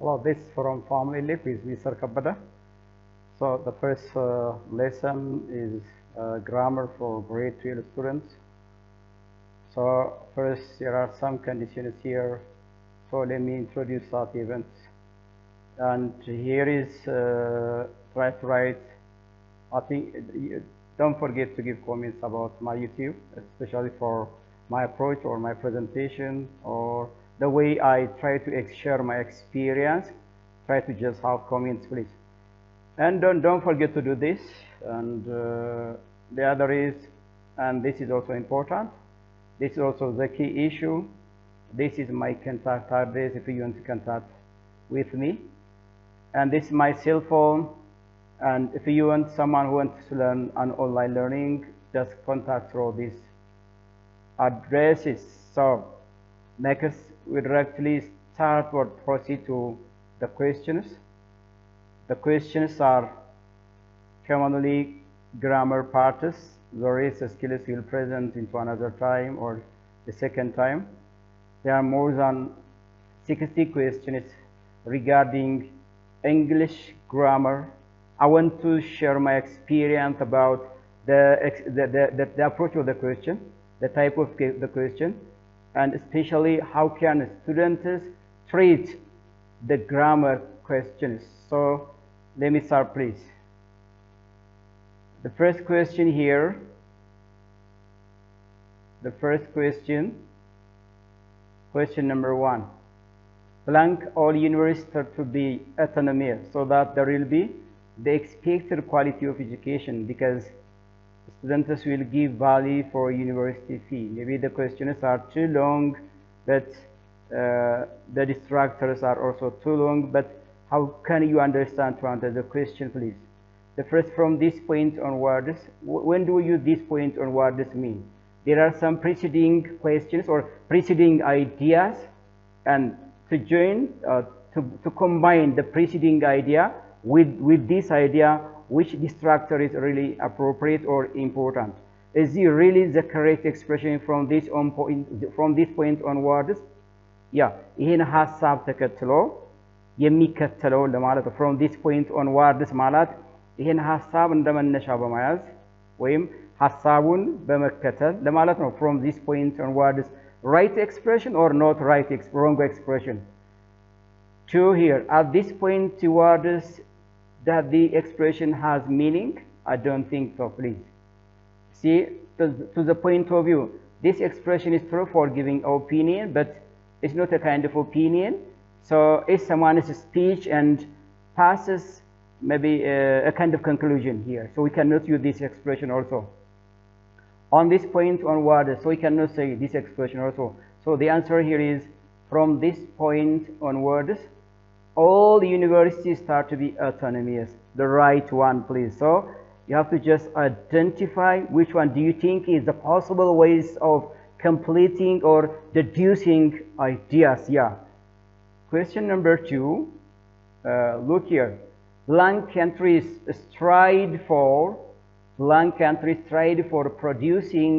Hello, this is from Family Life with Mr. Kabada. So the first lesson is grammar for grade 12 students. So first there are some conditions here. So let me introduce that event. And here is try to write. I think don't forget to give comments about my YouTube, especially for my approach or my presentation or the way I try to share my experience. Try to just have comments, please. And don't forget to do this. And the other is, and this is also important. This is also the key issue. This is my contact address if you want to contact with me. And this is my cell phone. And if you want someone who wants to learn an online learning, just contact through these addresses. So next, we directly start or proceed to the questions. The questions are commonly grammar parts. The rest skills will present into another time or the second time. There are more than 60 questions regarding English grammar. I want to share my experience about the approach of the question, the type of the question, and especially how can students treat the grammar questions. So let me start, please. The first question here, question number 1. Blank all universities are to be autonomous so that there will be the expected quality of education, because students will give value for university fee. Maybe the questions are too long, but the distractors are also too long. But how can you understand to answer the question, please? The first, from this point onwards, when do you this point onwards mean? There are some preceding questions or preceding ideas, and to join, to combine the preceding idea with this idea, which distractor is really appropriate or important? Is it really the correct expression from this point onwards? Yeah, ይሄን ሐሳብ ተከትሎ የሚከተለው ለማለት ነው። From this point onwards ማለት ይሄን ሐሳብ እንደመነሻ በመያዝ ወይም ሐሳቡን በመከተል ለማለት ነው። From this point onwards, right expression or not right, wrong expression? Two here, at this point towards, that the expression has meaning? I don't think so, please. See, to the point of view, this expression is true for giving opinion, but it's not a kind of opinion. So if someone is a speech and passes maybe a kind of conclusion here, so we cannot use this expression also. On this point onward, so we cannot say this expression also. So the answer here is, from this point onwards, all the universities start to be autonomous. The right one, please. So you have to just identify which one do you think is the possible ways of completing or deducing ideas. Yeah. Question number 2. Look here. Blank countries strive for producing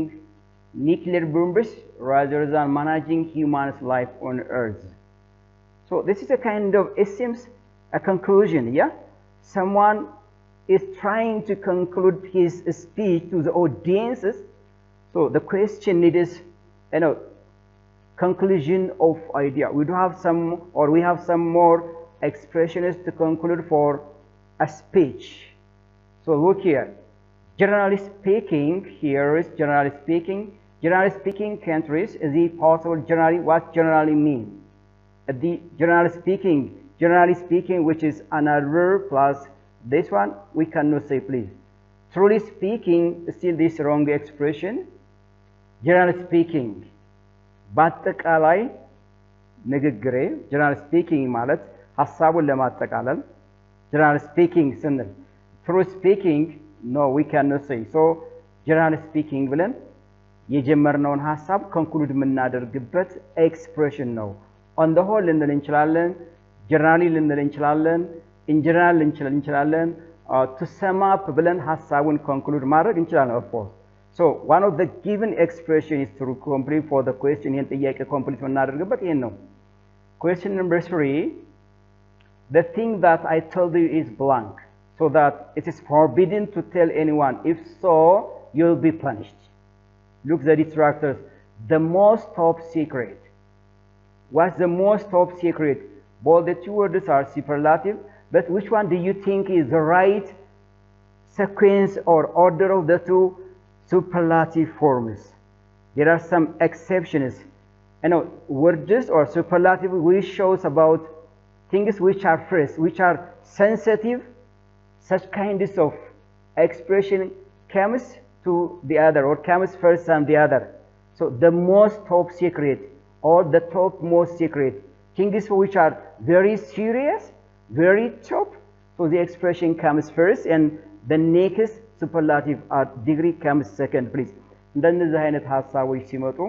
nuclear bombs rather than managing humans' life on Earth. So this is a kind of, it seems, a conclusion. Yeah, someone is trying to conclude his speech to the audiences. So the question is, conclusion of idea. We do have some, or we have some more expressions to conclude for a speech. So look here. Generally speaking, here is generally speaking. Generally speaking, countries is the possible generally. What generally mean? The generally speaking, which is another plus this one, we cannot say, please. Truly speaking, still this wrong expression. Generally speaking, በአጠቃላይ ንግግሬ generally speaking ማለት ሐሳቡን ለማጠቃለል generally speaking ስንል true speaking, no, we cannot say. So generally speaking ብለን የጀመርነውን ሐሳብ ኮንክሉድ የምናደርግበት ኤክስፕሬሽን ነው። On the whole ልንል እንችላለን፣ generally ልንል እንችላለን፣ in general ልንል እንችላለን። To sum up ብለን ሐሳቡን ኮንክሉድ ማድረግ እንችላለን, of course. So one of the given expression is to complete for the question. ይሄን ጥያቄ ኮምፕሊት የምናደርግበት ይሄን ነው። Question number 3. the thing that I told you is blank, so that it is forbidden to tell anyone. If so, you'll be punished. Look, the distractors. The most top secret. What's the most top secret? Both the two words are superlative, but which one do you think is the right sequence or order of the two superlative forms? There are some exceptions. You know, words or superlative which shows about things which are first, which are sensitive. Such kinds of expression comes to the other, or comes first and the other. So the most top secret or the top most secret, things which are very serious, very top, so the expression comes first and the next superlative or degree comes second, please. እንደነዚህ አይነት ሐሳቦች ሲመጡ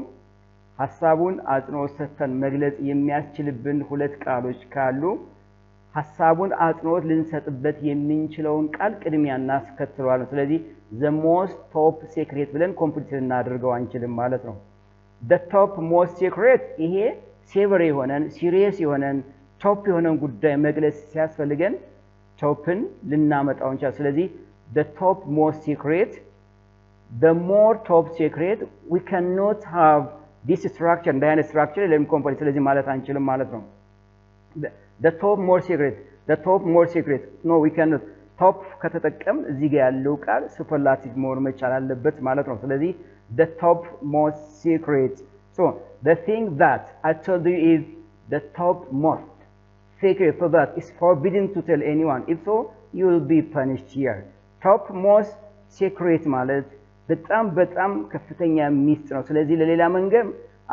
ሐሳቡን አጽንኦት ሰጥተን መግለጽ የሚያስችልብን ሁለት ቃሎች ካሉ ሐሳቡን አጽንኦት ልንሰጥበት የምንችለውን ቃል ቅድሚያ እናስከትለዋለን። ስለዚህ the most top secret ብለን ኮምፕሊት እናደርገው አንችልም ማለት ነው። the top most secret ይሄ ሴቨር የሆነን ሲሪየስ የሆነን ቶፕ የሆነን ጉዳይ መግለጽ ሲያስፈልገን ቶፕን ልናመጣው እንችላለን። ስለዚህ the top most secret, the more top secret, we cannot have this structure, the አይነት structure ለምን ኮምፕሊት ስለዚህ ማለት አንችልም ማለት ነው። the top more secret, the top more secret, no we cannot. top ከተጠቀም እዚህ ጋር ያለው ቃል ሱፐርላቲቭ መሆን መቻል አለበት ማለት ነው። ስለዚህ the top most secret, so the thing that I told you is the top most secret, so that is forbidden to tell anyone. If so, you will be punished here. top most secret ማለት በጣም በጣም ከፍተኛ ሚስጥር ነው። ስለዚህ ለሌላ መንገር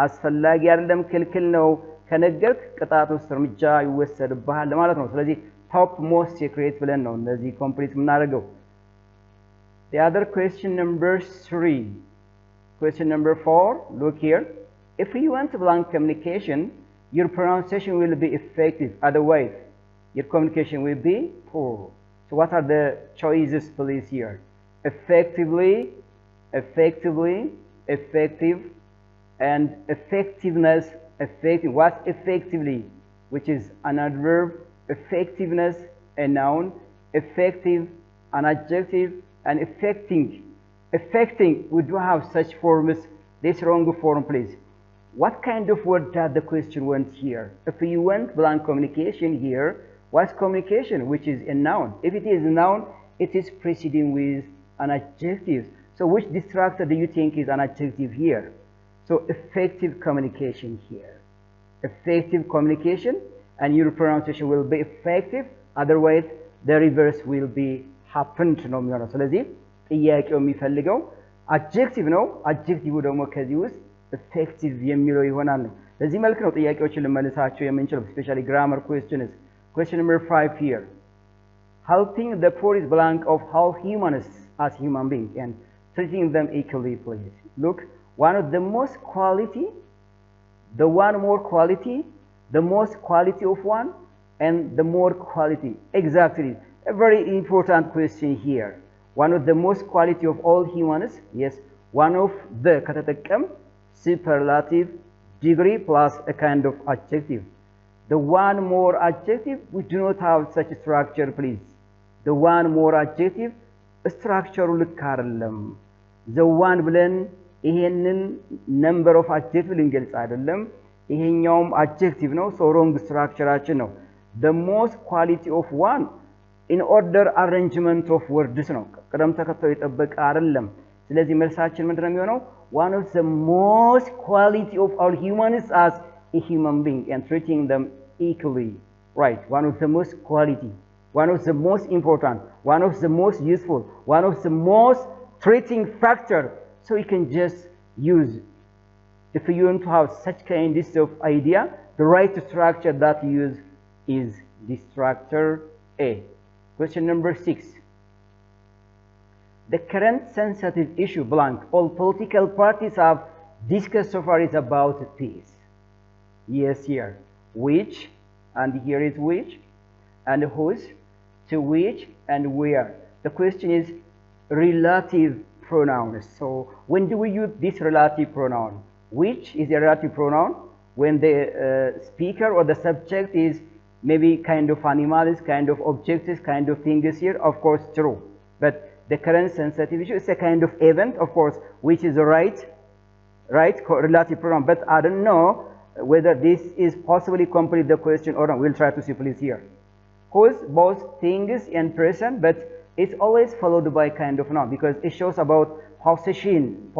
አስፈላጊ አይደለም፣ ክልክል ነው። ከነገርክ ቅጣት ውስጥ እርምጃ ይወሰድብሃል ማለት ነው። ስለዚህ top most secret ብለን ነው እነዚህ ኮምፕሊት የምናደርገው። The other question number 3. Question number 4, look here. If you want blank communication, your pronunciation will be effective. Otherwise, your communication will be poor. So what are the choices please here? Effectively, effectively, effective, and effectiveness. Effective. What's effectively? Which is an adverb. Effectiveness, a noun. Effective, an adjective. And affecting. Affecting, we do have such forms. This wrong form, please. What kind of word does the question want here? If you want blank communication here, what's communication? Which is a noun. If it is a noun, it is preceding with an adjective. So which distractor do you think is an adjective here? So effective communication here. Effective communication, and your pronunciation will be effective. Otherwise, the reverse will be happened ነው የሚሆነው። ስለዚህ ጥያቄው የሚፈልገው adjective ነው። adjective ደግሞ ከዚህ ውስጥ effective የሚለው ይሆናል። በዚህ መልኩ ነው ጥያቄዎችን ልመልሳቸው የምንችለው። especially grammar questions. Question number 5 here. Helping the poor is blank of how humans as human beings and treating them equally, please. Look, one of the most quality, the one more quality, the most quality of one, and the more quality. Exactly. A very important question here. One of the most quality of all humans, yes, one of the ከተጠቀም superlative degree plus a kind of adjective. The one more adjective, we do not have such structure, please. The one more adjective, structure ልክ አይደለም። The one ብለን ይሄንን number of adjective ልንገልጽ አይደለም። ይሄኛውም adjective ነው። so wrong structureአችን ነው። The most quality of one in order arrangement of words ነው። ቅደም ተከተል የጠበቀ አይደለም። ስለዚህ መልሳችን ምንድነው የሚሆነው? One of the most quality of all humans as a human being and treating them equally. Right. One of the most quality, one of the most important, one of the most useful, one of the most treating factor. So you can just use, if you want to have such kind of idea, the right structure that you use is distractor A. Question number 6. The current sensitive issue blank all political parties have discussed so far is about peace. Yes, here. Which, and here is which, and whose, to which, and where. The question is relative pronouns. So when do we use this relative pronoun? Which is a relative pronoun when the speaker or the subject is maybe kind of animals, kind of objects, kind of things here, of course true. But the current sensitive issue is a kind of event, of course, which is the right relative pronoun. But I don't know whether this is possibly complete the question or not. We'll try to see please here. Who's both things and person, but it's always followed by kind of noun because it shows about possession,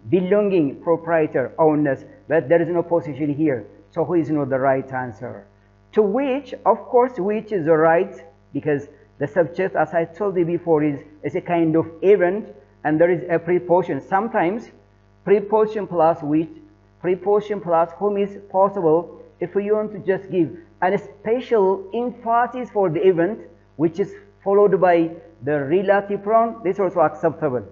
belonging, proprietor, owners, but there is no possession here. So who is not the right answer? To which, of course, which is the right, because the subject, as I told you before, is a kind of event, and there is a preposition. Sometimes preposition plus which, preposition plus whom is possible if you want to just give a special emphasis for the event, which is followed by the relative pronoun. This is also acceptable.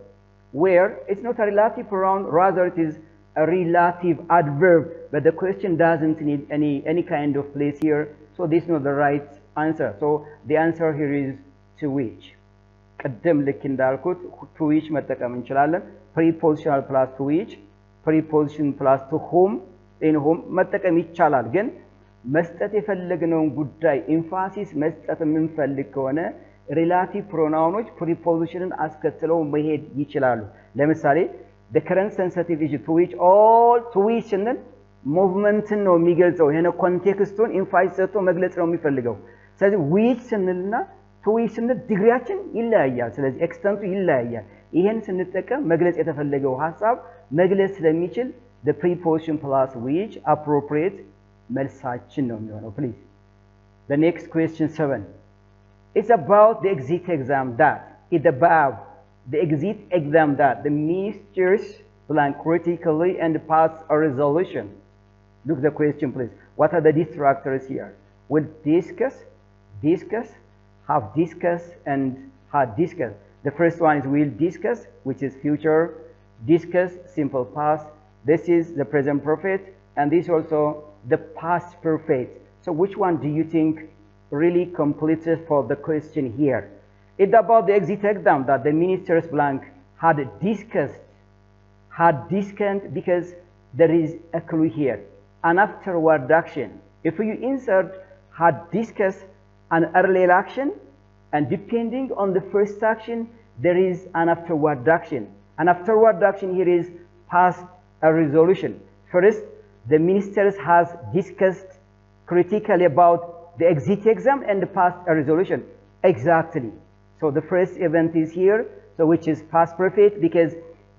Where it's not a relative pronoun, rather it is a relative adverb, but the question doesn't need any kind of place here, so this is not the right answer. So the answer here is to which. ቅድም ልክ እንዳልኩት to which መጠቀም እንችላለን። prepositional plus to which, preposition plus to whom, in whom መጠቀም ይቻላል። ግን መስጠት የፈለግነውን ጉዳይ ኤምፋሲስ መስጠት የምንፈልግ ከሆነ ሪላቲቭ ፕሮናውኖች ፕሪፖዚሽንን አስከትለው መሄድ ይችላሉ። ለምሳሌ the current sensitive issue to which all to which and movement ነው የሚገልጸው ይሄን ኮንቴክስቱን ኤምፋሲስ ሰጥቶ መግለጽ ነው የሚፈልገው። ስለዚህ which ስንልና to which ስንል ዲግሪያችን ይለያያል። ስለዚህ ኤክስተንቱ ይለያያል። ይሄን ስንጠቀም መግለጽ የተፈለገው ሐሳብ መግለጽ ስለሚችል the preposition plus which appropriate መልሳችን ነው የሚሆነው please. The next question 7. It's about the exit exam that it above the exit exam that the ministers blank critically and pass a resolution. Look at the question please. What are the distractors here? We'll discuss, have discussed, and had discussed. The first one is will discuss, which is future. Discuss, simple past. This is the present perfect, and this also the past perfect. So which one do you think really completed for the question here? It's about the exit exam that the ministers blank had discussed because there is a clue here, an afterward action. If you insert had discussed an earlier action, and depending on the first action, there is an afterward action. An afterward action here is past a resolution. First, the ministers has discussed critically about the exit exam and passed a resolution. Exactly. So the first event is here, so which is past perfect, because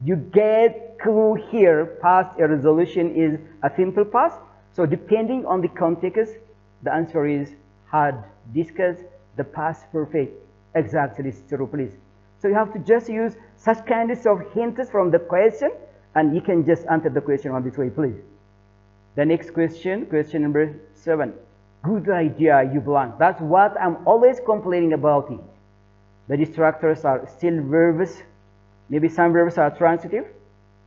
you get clue here, past a resolution is a simple past. So depending on the context, the answer is had discussed the past perfect. Exactly, it's true, please. So you have to just use such kinds of hints from the question, and you can just answer the question on this way, please. The next question, question number 7. Good idea, you blank. That's what I'm always complaining about it. The distractors are still verbs. Maybe some verbs are transitive,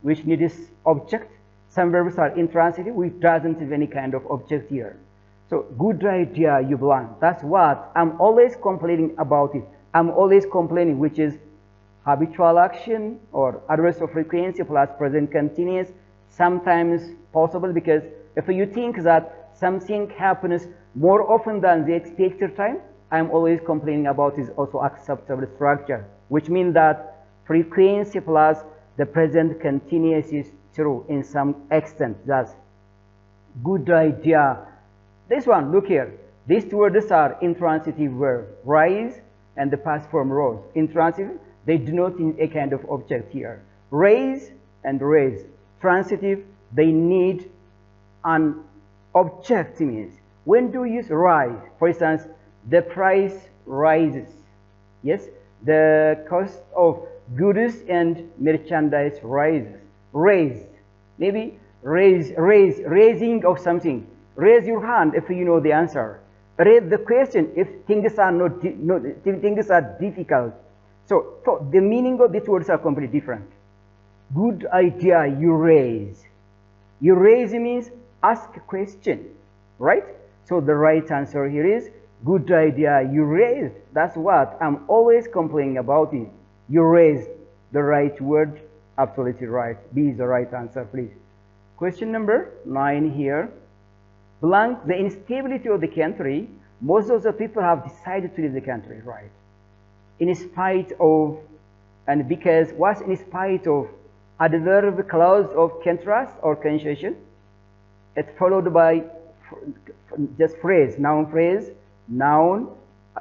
which needs object. Some verbs are intransitive, which doesn't have any kind of object here. So good idea, you blank. That's what I'm always complaining about it. I'm always complaining, which is habitual action or adverse of frequency plus present continuous. Sometimes possible, because if you think that something happens more often than the expected time, I'm always complaining about is also acceptable structure, which means that frequency plus the present continuous is true in some extent. That's good idea. This one, look here. These two words are intransitive verb, rise and the past form rose. Intransitive, they do not need a kind of object here. Raise and raise. Transitive, they need an object means. When do you use rise? For instance, the price rises. Yes, the cost of goods and merchandise rises. Raise, maybe raising of something. Raise your hand if you know the answer. Raise the question if things are things are difficult. So the meaning of these words are completely different. Good idea, you raise. You raise means ask a question, right? So the right answer here is good idea, you raised. That's what I'm always complaining about it. You raised, the right word, absolutely right. B is the right answer, please. Question number 9 here. Blank, the instability of the country most of the people have decided to leave the country, right? In spite of, and because, what's in spite of? Adverb clause of contrast or conjunction. It's followed by just phrase, noun,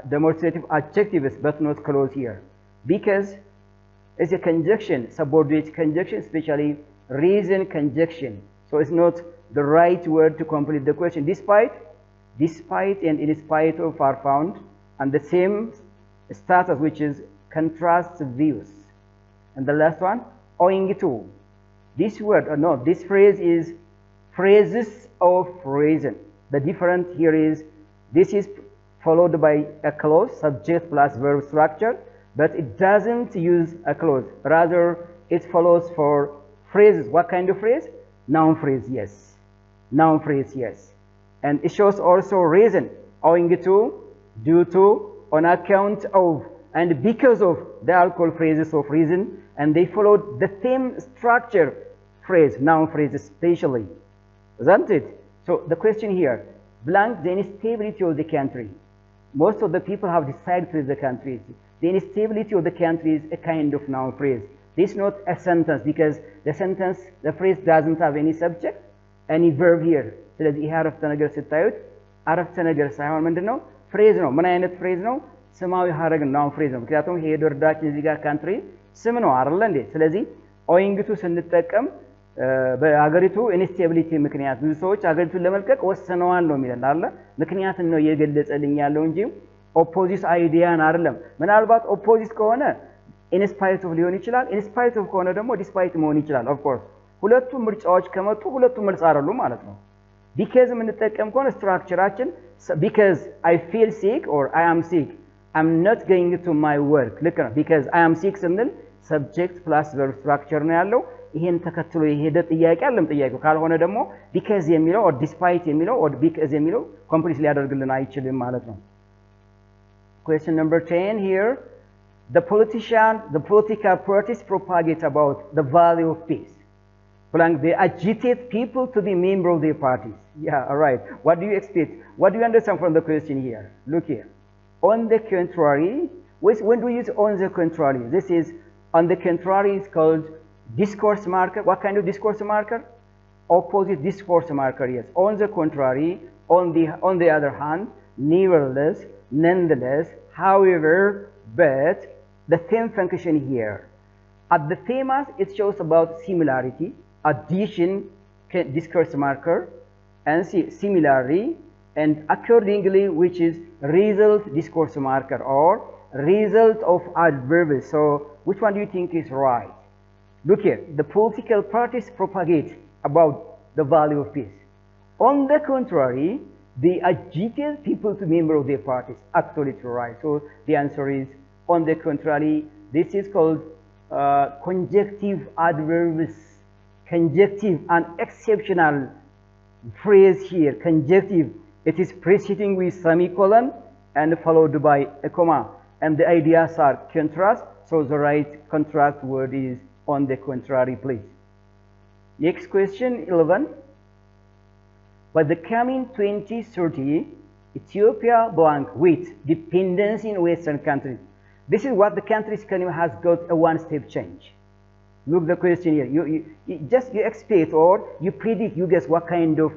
demonstrative adjectives, but not clause here. Because it's a conjunction, subordinate conjunction, especially reason conjunction. So it's not the right word to complete the question. Despite and in spite of are found, and the same status, which is contrast views. And the last one, owing to. This word, or no, this phrase is phrases of reason. The difference here is, this is followed by a clause, subject plus verb structure, but it doesn't use a clause. Rather, it follows for phrases. What kind of phrase? Noun phrase, yes. Noun phrase, yes. And it shows also reason, owing to, due to, on account of, and because of. They are called phrases of reason, and they followed the same structure phrase, noun phrase especially. Isn't it? So the question here, blank, the instability of the country. Most of the people have decided to leave the country. The instability of the country is a kind of noun phrase. This is not a sentence, because the phrase doesn't have any subject, any verb here. ስለዚህ ይሄ አረፍተ ነገር ስታዩት አረፍተ ነገር ሳይሆን ምንድነው? ፍሬዝ ነው። ምን አይነት ፍሬዝ ነው? ስማዊ ሀረግ ነው፣ ፍሬዝ ነው። ምክንያቱም ሄዶ እርዳችን እዚህ ጋር ካንትሪ ስም ነው አይደል እንዴ? ስለዚህ ኦዊንግ ቱ ስንጠቀም በአገሪቱ ኢንስቴቢሊቲ ምክንያት ብዙ ሰዎች አገሪቱን ለመልቀቅ ወስነዋል ነው የሚለን አይደል? ምክንያቱም ነው እየገለጸልኝ ያለው እንጂ ኦፖዚት አይዲያን አይደለም። ምናልባት ኦፖዚት ከሆነ ኢንስፓይት ኦፍ ሊሆን ይችላል። ኢንስፓይት ኦፍ ከሆነ ደግሞ ዲስፓይት መሆን ይችላል። ኦፍ ኮርስ ሁለቱም ምርጫዎች ከመጡ ሁለቱም መልስ አይደሉም ማለት ነው። because የምንጠቀም ከሆነ ስትራክቸራችን because I feel sick or I am sick, I'm not going to my work ልክ ነው። because I am sick ስንል subject plus verb structure ነው ያለው። ይሄን ተከትሎ የሄደ ጥያቄ አለም ጥያቄው ካልሆነ ደግሞ because የሚለው or despite የሚለው or because የሚለው ኮምፕሊት ሊያደርግልን አይችልም ማለት ነው። question number 10 here, the political parties propagate about the value of peace. Blank, they agitate people to be member of their parties. Yeah, all right. What do you expect? What do you understand from the question here? Look here. On the contrary, when do we use on the contrary? This is, on the contrary is called discourse marker. What kind of discourse marker? Opposite discourse marker, yes. On the contrary, on the other hand, nevertheless, nonetheless, however, but, the same function here. At the famous, it shows about similarity, addition, discourse marker, and similarly, and accordingly, which is result discourse marker or result of adverbs. So, which one do you think is right? Look here, the political parties propagate about the value of peace. On the contrary, they agitate people to member of their parties. Absolutely right. So, the answer is on the contrary. This is called conjunctive adverbs. Conjunctive, an exceptional phrase here. Conjunctive, it is preceding with semicolon and followed by a comma, and the ideas are contrast. So the right contrast word is on the contrary, please. Next question 11. By the coming 2030, Ethiopia blank with dependency in Western countries. This is what the country's economy has got a one-step change. Look the question here. You expect or you predict, you guess what kind of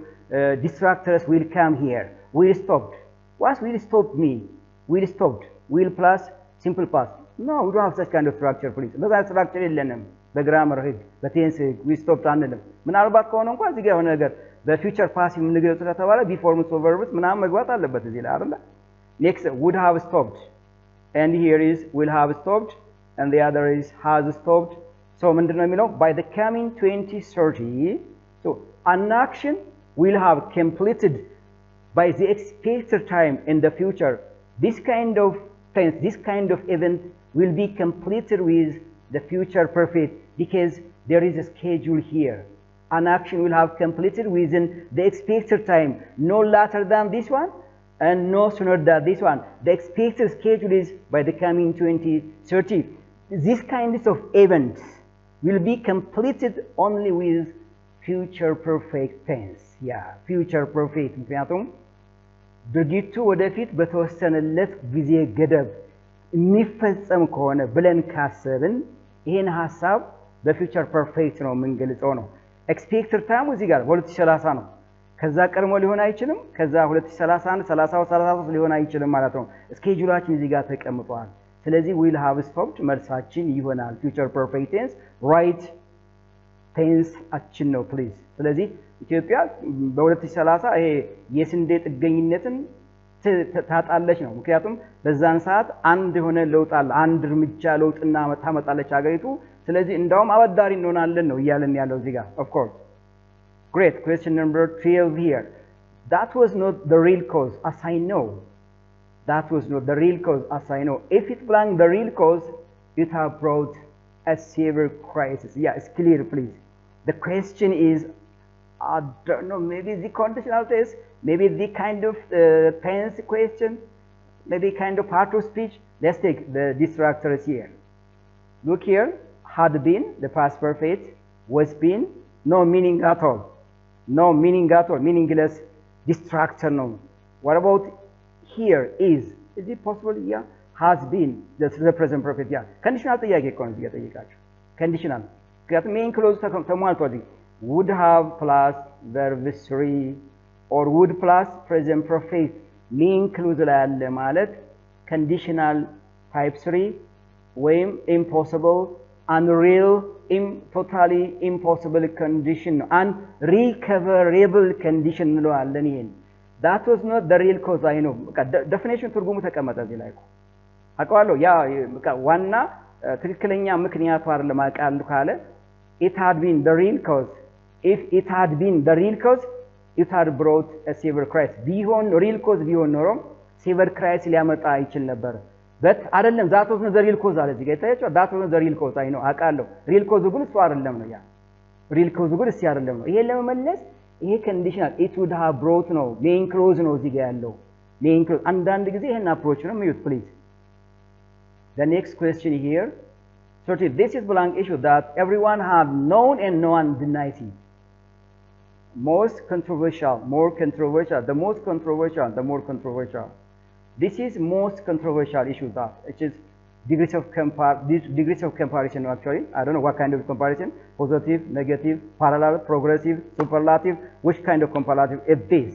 distractors will come here. Will stopped. What will stopped mean? Will stopped. Will plus simple past. No, we don't have such kind of structure, please. Look at structure የለንም በግራመር ህግ በቴንስ ህግ we stopped አንልም። ምናልባት ከሆነ እንኳን እዚህ ጋር የሆነ ነገር በፊውቸር ፓስ የምንገለጽ ከተባለ ቢፎር ኦፍ ቨርብስ ምናምን መግባት አለበት እዚህ ላይ አይደል? Next, would have stopped. And here is will have stopped, and the other is has stopped. So ምንድነው የሚለው? By the coming 2030, so an action will have completed by the expected time in the future. This kind of tense, this kind of event will be completed with the future perfect because there is a schedule here. An action will have completed within the expected time, no later than this one and no sooner than this one. The expected schedule is by the coming 2030. These kinds of events will be completed only with future perfect tense. Yeah, future perfect. ምክንያቱም ድርጊቱ ወደፊት በተወሰነለት ጊዜ ገደብ የሚፈጸም ከሆነ ብለን ካሰብን ይሄን ሐሳብ በፊውቸር ፐርፌክት ነው የምንገልጸው ነው ኤክስፔክትድ ታይም እዚህ ጋር 2030 ነው ከዛ ቀድሞ ሊሆን አይችልም ከዛ 2031 30 33 ሊሆን አይችልም ማለት ነው ስኬጁላችን እዚህ ጋር ተቀምጧል ስለዚህ will have stopped መልሳችን ይሆናል future perfect tense right tense አችን ነው please ስለዚህ ኢትዮጵያ በ2030 ይሄ የስንዴ ጥገኝነትን ታጣለች ነው ምክንያቱም በዛን ሰዓት አንድ የሆነ ለውጥ አለ አንድ እርምጃ ለውጥና ታመጣለች አገሪቱ ስለዚህ እንደውም አበዳሪ እንሆናለን ነው ይያለን ያለው እዚህ ጋር of course great question number 12 here that was not the real cause as I know that was not the real cause as I know if it belonged the real cause it have brought a severe crisis yeah it's clear please the question is I don't know maybe the conditional test maybe the kind of tense question maybe kind of part of speech let's take the distractors here look here had been the past perfect was been no meaning at all meaningless distractor no what about here is it possible yeah has been the present perfect yeah conditional ጥያቄ ቆን እየጠየቃችሁ conditional ምክንያቱም main clause ተሟልቷል would have plus verb 3 or would plus present perfect main clause ላይ ያለ ማለት conditional type 3 ወይም impossible unreal totally impossible condition unrecoverable condition እንለዋለን ይሄን that was not the real cause I know definition ትርጉሙ ተቀመጠ እዚህ ላይ አቋለው ያ ዋና ትክክለኛ ምክንያቱ አይደለም አቃሉ ካለ it had been the real cause if it had been the real cause it had brought a severe crisis ቢሆን real cause ቢሆን ኖሮ severe crisis ሊያመጣ ይችል ነበር but አይደለም that was not the real cause አለ እዚህ ጋር ታያችሁ that was not the real cause አይ ነው አቃለው real cause ግን እሱ አይደለም ነው ያ real cause ግን እሱ አይደለም ነው ይሄ ለመመለስ ይሄ conditional it would have brought ነው main clause ነው እዚህ ጋር ያለው main clause አንዳንድ ጊዜ ይሄን approach ነው የሚዩት please the next question here certainly this is blank issue that everyone had known and no one denies it most controversial more controversial the most controversial the more controversial this is most controversial issue that which is degrees of comparison actually I don't know what kind of comparison positive negative parallel progressive superlative which kind of comparative is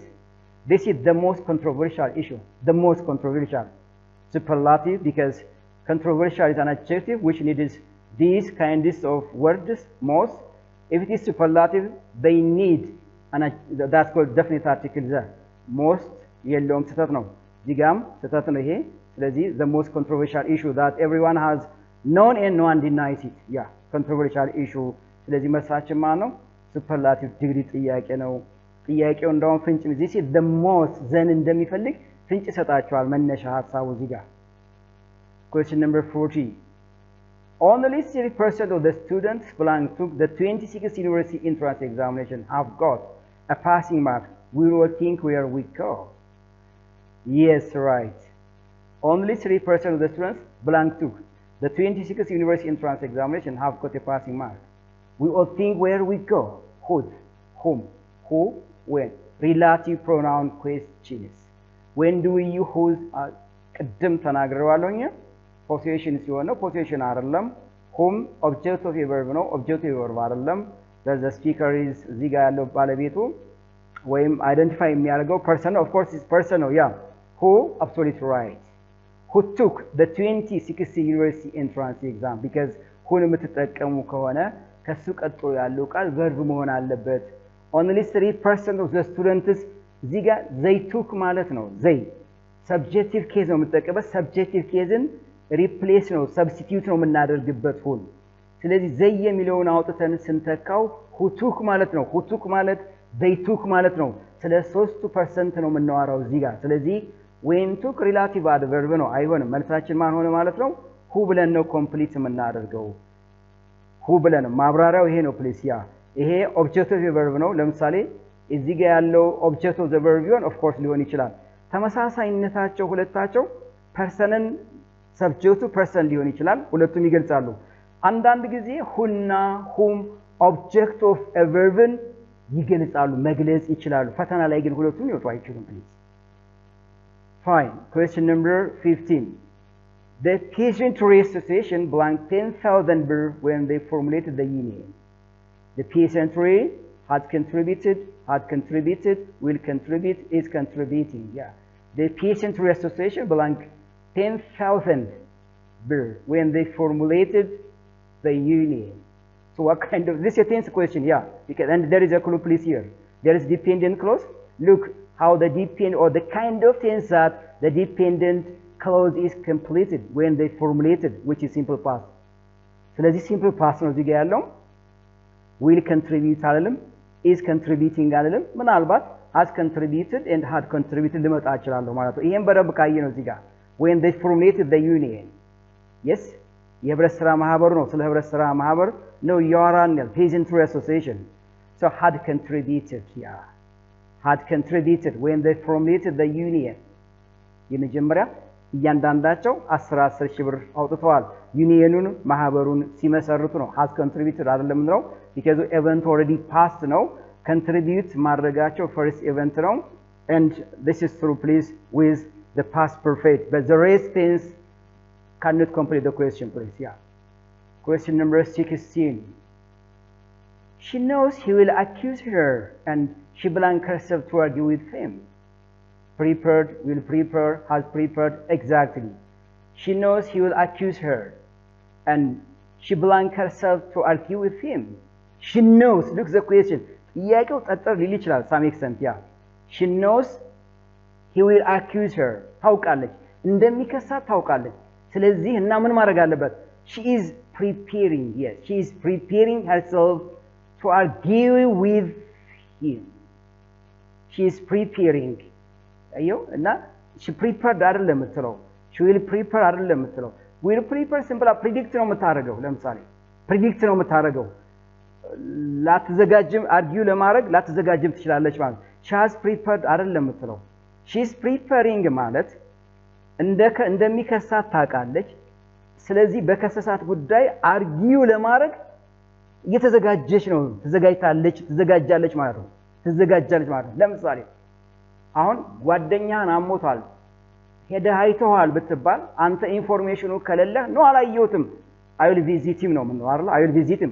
this is the most controversial issue the most controversial superlative because controversial is an adjective which needs these kinds of words most if it is superlative they need and that's called definite article there most የለውም ስህተት ነው ዚጋም ስህተት ነው ይሄ ስለዚህ the most controversial issue that everyone has known and no one denies it yeah controversial issue ስለዚህ መልሳችን ማን ነው superlative degree ጥያቄ ነው ጥያቄው እንደው ፍንጭ this is the most ዘን እንደሚፈልግ ፍንጭ ሰጣቸዋል መነሻ ሐሳቡ ዚጋ question number 40 only 3% of the students belong to the 26th university entrance examination have got a passing mark we will think where we go yes right only 3% of the students belong to the 26th university entrance examination have got a passing mark we all think where we go whom who when relative pronoun questions when do we use whose ቅድም ተናግረዋለሁኝ possession ሲሆን ነው possession አይደለም whom object of a verb ነው object of a verb አይደለም the speaker is እዚህ ጋር ያለው ባለቤቱ ወይም identify የሚያደርገው person of course is person ነው yeah who absolutely right who took the 26th university entrance exam because who የምትጠቀሙ ከሆነ ከሱ ቀጥሎ ያለው ቃል verb መሆን አለበት only 3% of the students እዚህ ጋር they took ማለት ነው they subjective case ነው የምትጠቀመው subjective caseን replace ነው substitute ነው የምናደርግበት ሁሉ ስለዚህ they የሚለውን አውጥተን ስንተካው who took ማለት ነው who took ማለት they took ማለት ነው ስለ 3% ነው የምናወራው እዚህ ጋር ስለዚህ when took relative adverb ነው አይሆንም መልሳችን ማን ሆነ ማለት ነው who ብለን ነው complete የምናደርገው who ብለን ማብራሪያው ይሄ ነው please ያ ይሄ object of the verb ነው ለምሳሌ እዚህ ጋር ያለው object of the verb ቢሆን of course ሊሆን ይችላል ተመሳሳይነታቸው ሁለታቸው personን subject person ሊሆን ይችላል ሁለቱም ይገልጻሉ አንዳንድ ጊዜ whoና whom object of a verbን ይገልጻሉ መግለጽ ይችላሉ ፈተና ላይ ግን ሁለቱም ይወጡ አይችሉም please Fine. Question number 15. The Peasantry Association blank 10,000 birr when they formulated the union. The peasantry had contributed, will contribute, is contributing. Yeah. The Peasantry Association blank 10,000 birr when they formulated the union. So what kind of, this is a tense question, yeah, because, and there is a clue please here. There is dependent clause. Look how the depend, or the kind of tense that the dependent clause is completed when they formulated, which is simple past. So this simple past ነው እዚህ ጋር ያለው will contribute አይደለም, is contributing አይደለም፣ ምናልባት has contributed and had contributed ልመጣ እችላለሁ ማለት ነው። ይሄን በደንብ ካየ ነው እዚህ ጋር when they formulated the union. Yes, የህብረት ስራ ማህበሩ ነው፣ ስለ ህብረት ስራ ማህበር ነው ያወራን ያለው peasantry association. So had contributed, yeah, had contributed when they formulated the union. የመጀመሪያ እያንዳንዳቸው 10 ሺህ ብር አውጥተዋል ዩኒየኑን ማህበሩን ሲመሰርቱ ነው has contributed አይደለም ነው because event already passed ነው contribute ማድረጋቸው first event ነው and this is true please with the past perfect but the rest tense cannot complete the question please. Yeah, question number 16. She knows he will accuse her and she blank herself to argue with him. Prepared, will prepare, has prepared, exactly. She knows he will accuse her and she blank herself to argue with him. She knows, look at the question. Some extent, yeah. She knows he will accuse her. ታውቃለች እንደሚከሳት ታውቃለች ስለዚህ እና ምን ማድረግ አለበት she is preparing, yes, she is preparing herself to argue with him. She is preparing. አየው እና she prepared አይደለም የምትለው she will prepare አይደለም የምትለው will prepare simple predict ነው የምታደርገው ለምሳሌ predict ነው የምታደርገው ላትዘጋጅም argue ለማድረግ ላትዘጋጅም ትችላለች ማለት she has prepared አይደለም የምትለው she is preparing ማለት እንደሚከሳት ታውቃለች ስለዚህ በከሰሳት ጉዳይ argue ለማድረግ እየተዘጋጀች ነው ትዘጋጃለች ማለት ነው ለምሳሌ አሁን ጓደኛህን አሞታል ሄደህ አይተዋል ብትባል አንተ ኢንፎርሜሽኑ ከሌለ ነው አላየሁትም I will visit him ነው ምንለው አይደል I will visit him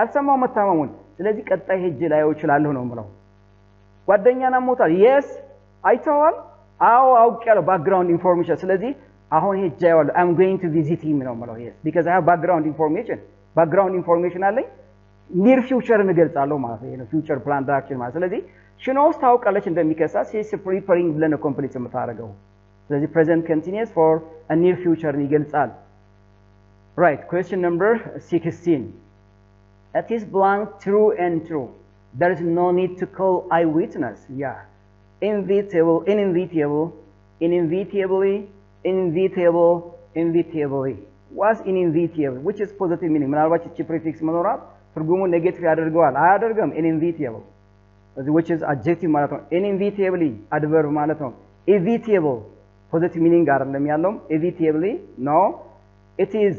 አልሰማው መታመሙን ስለዚህ ቀጣይ ሄጄ ላየው እችላለሁ ነው ምለው ጓደኛህን አሞታል yes አይተዋል አዎ አውቄያለሁ background information ስለዚህ አሁን ሄጄ አየዋለሁ I'm going to visit him ነው ምለው yes because I have background information አለኝ near future እንገልጻለሁ ማለት ነው future plan action ማለት ስለዚህ she knows ታውቃለች እንደሚከሳት she is preparing ብለን ነው ኮምፕሊት የምታደርገው ስለዚህ present continuous for a near future ይገልጻል right question number 16 it is blank true and true there is no need to call eyewitness yeah inevitably was inevitable which is positive meaning ምናልባት እቺ prefix መኖራት ትርጉሙ ኔጌቲቭ ያደርገዋል አያደርገም inevitable which is adjective ማለት ነው inevitably adverb ማለት ነው evitable positive meaning አይደለም ያለው evitably no it is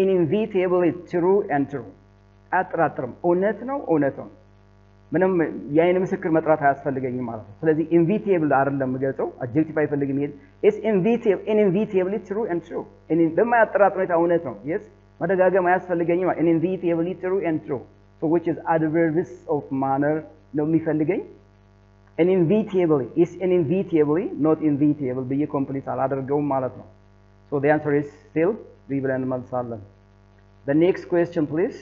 inevitably true and true አጥራጥርም እውነት ነው ምንም ያይን ምስክር መጥራት አያስፈልገኝም ማለት ነው ስለዚህ inevitable አይደለም ገጸው adjective አይፈልግም ይሄ is inevitably true and true በማያጠራጥር ሁኔታ እውነት ነው yes መደጋገም አያስፈልገኝም inevitably true and true so which is adverbs of manner ነው የሚፈልገኝ inevitably is inevitably not inevitable be complete አላደርገውም ማለት ነው so the answer is still we will መልሳለን the next question please